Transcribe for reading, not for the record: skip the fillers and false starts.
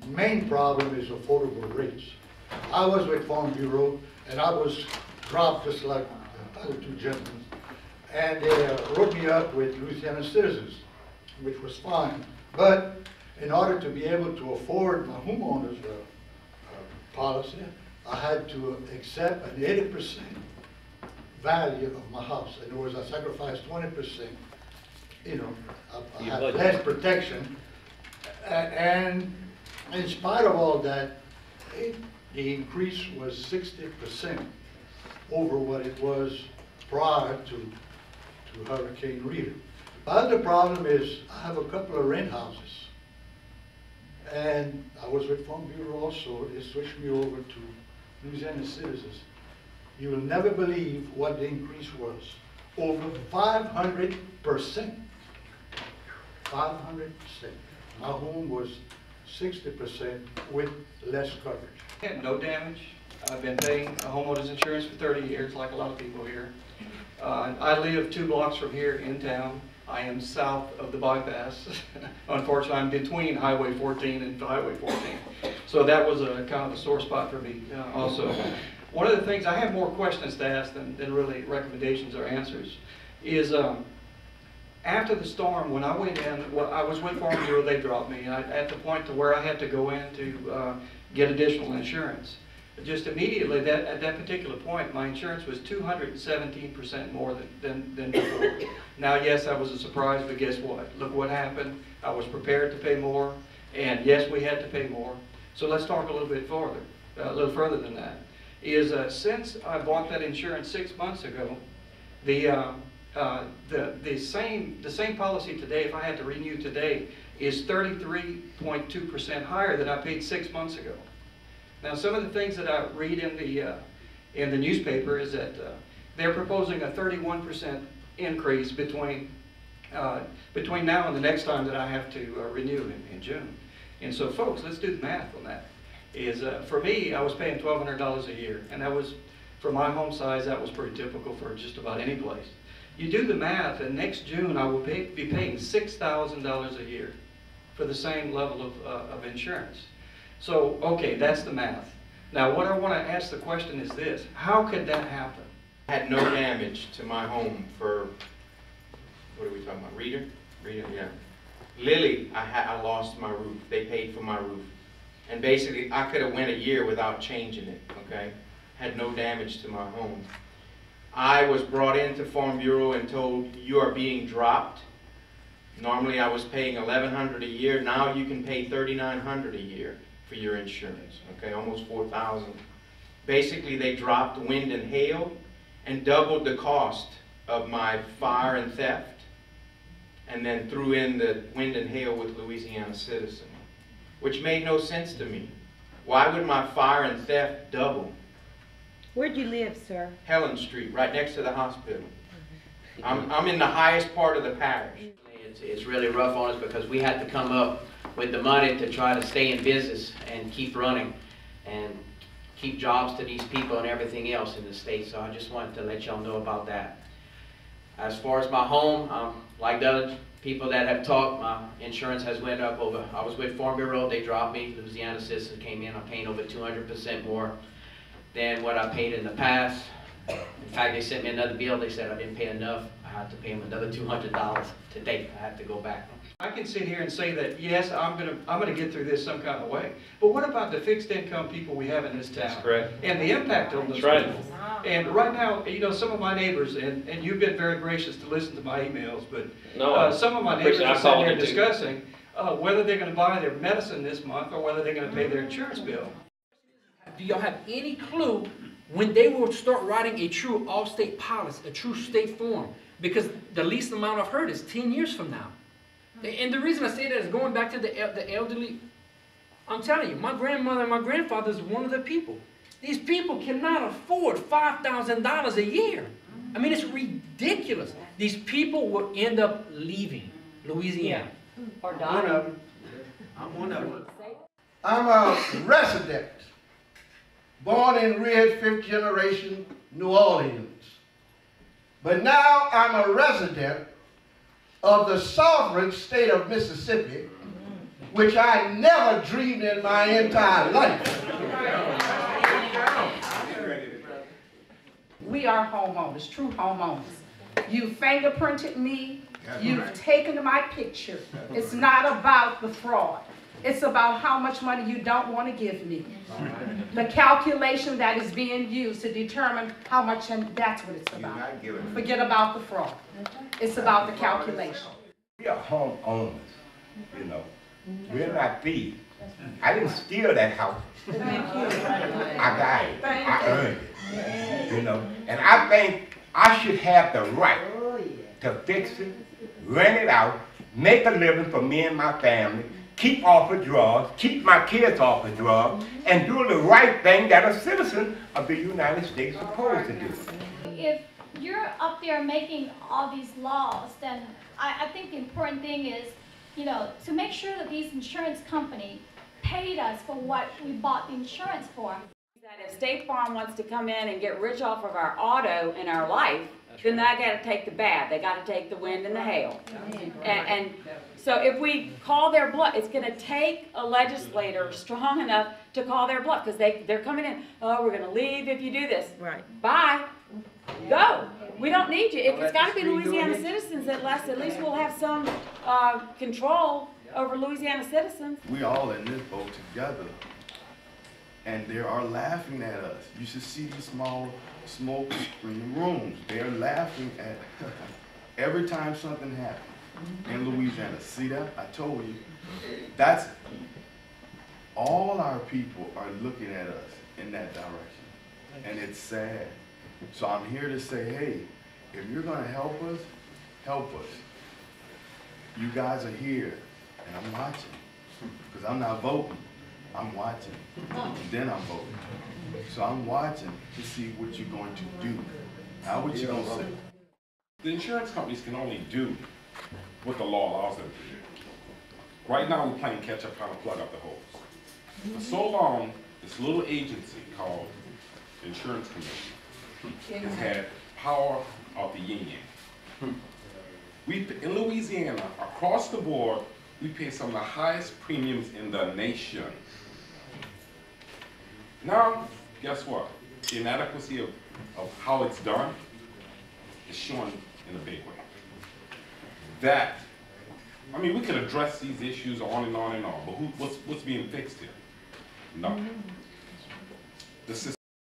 main problem is affordable rates. I was with Farm Bureau, and I was dropped just like the other two gentlemen, and they wrote me up with Louisiana citizens, which was fine. But in order to be able to afford my homeowner's policy, I had to accept an 80% value of my house. In other words, I sacrificed 20%. You know, I have less protection. And in spite of all that, the increase was 60% over what it was prior to Hurricane Rita. The other problem is I have a couple of rent houses. And I was with Farm Bureau also. They switched me over to Louisiana citizens. You will never believe what the increase was. Over 500%. 500%. My home was 60% with less coverage. I had no damage. I've been paying homeowners insurance for 30 years, like a lot of people here. I live 2 blocks from here in town. I am south of the bypass. Unfortunately, I'm between Highway 14 and Highway 14. So that was a kind of a sore spot for me also. One of the things, I have more questions to ask than really recommendations or answers, is after the storm, when I went in, well, I was with Farm Bureau, they dropped me at the point to where I had to go in to get additional insurance. Just immediately, at that particular point, my insurance was 217% more than before. Now, yes, that was a surprise, but guess what? Look what happened. I was prepared to pay more, and yes, we had to pay more. So let's talk a little bit further, than that. Is since I bought that insurance 6 months ago, the same policy today, if I had to renew today, is 33.2% higher than I paid 6 months ago. Now, some of the things that I read in the newspaper is that they're proposing a 31% increase between now and the next time that I have to renew in June. And so, folks, let's do the math on that. For me, I was paying $1,200 a year, and that was, for my home size, that was pretty typical for just about any place. You do the math, and next June I will be paying $6,000 a year for the same level of insurance. So, okay, that's the math. Now, what I want to ask the question is this: how could that happen? I had no damage to my home for, what are we talking about, Rita? Rita, yeah. Lily, I lost my roof. They paid for my roof. And basically, I could have went a year without changing it, okay? Had no damage to my home. I was brought into Farm Bureau and told, you are being dropped. Normally, I was paying $1,100 a year. Now you can pay $3,900 a year for your insurance, okay? Almost $4,000. Basically, they dropped wind and hail and doubled the cost of my fire and theft, and then threw in the wind and hail with Louisiana citizen, which made no sense to me. Why would my fire and theft double? Where'd you live, sir? Helen Street, right next to the hospital. I'm in the highest part of the parish. It's really rough on us because we had to come up with the money to try to stay in business and keep running and keep jobs to these people and everything else in the state. So I just wanted to let y'all know about that. As far as my home, like the other people that have talked, my insurance has went up over. I was with Farm Bureau, they dropped me. Louisiana citizens came in, I'm paying over 200% more than what I paid in the past. In fact, they sent me another bill. They said I didn't pay enough. I had to pay them another $200 today. I had to go back. I can sit here and say that, yes, I'm gonna get through this some kind of way. But what about the fixed income people we have in this town? That's correct. And the impact on those people. And right now, you know, some of my neighbors, and you've been very gracious to listen to my emails, but some of my neighbors are sitting here discussing whether they're going to buy their medicine this month or whether they're going to pay their insurance bill. Do y'all have any clue when they will start writing a true all-state policy, a true state form? Because the least amount I've heard is 10 years from now. And the reason I say that is going back to the elderly. I'm telling you, my grandmother and my grandfather is one of the people. These people cannot afford $5,000 a year. I mean, it's ridiculous. These people will end up leaving Louisiana. Or dying. I'm one of them. I'm a resident, born and reared 5th generation New Orleans. But now I'm a resident of the sovereign state of Mississippi, which I never dreamed in my entire life. We are homeowners, true homeowners. You fingerprinted me, you've taken my picture. It's not about the fraud. It's about how much money you don't want to give me. The calculation that is being used to determine how much, and that's what it's about. Forget about the fraud. It's about the calculation. We are homeowners, you know. We're not thieves. I didn't steal that house. I got it. I earned it. You know. And I think I should have the right to fix it, rent it out, make a living for me and my family, keep off of drugs, keep my kids off of drugs, and do the right thing that a citizen of the United States is supposed to do. If you're up there making all these laws, then I think the important thing is, you know, to make sure that these insurance companies paid us for what we bought the insurance for. That if State Farm wants to come in and get rich off of our auto and our life, then they got to take the bad. They got to take the wind and the hail. And so if we call their bluff, it's going to take a legislator strong enough to call their bluff, because they're coming in, oh, we're going to leave if you do this. Right. Bye. Go. We don't need you. If it's got to be Louisiana citizens at least we'll have some control over Louisiana citizens. We all in this boat together, and they are laughing at us. You should see these small smoke screen rooms. They're laughing at every time something happens in Louisiana. See that? I told you. That's all our people are looking at us in that direction, and it's sad. So I'm here to say, hey, if you're going to help us, help us. You guys are here, and I'm watching, because I'm not voting. I'm watching, and then I'm voting. So I'm watching to see what you're going to do, not what you're going to say. The insurance companies can only do what the law allows them to do. Right now, we're playing catch up, trying to plug up the holes. For so long, this little agency called the Insurance Commission has had power of the yin-yang. In Louisiana, across the board, we pay some of the highest premiums in the nation. Now, guess what? The inadequacy of how it's done is shown in a big way. I mean, we could address these issues on and on and on, but what's being fixed here? Nothing. The system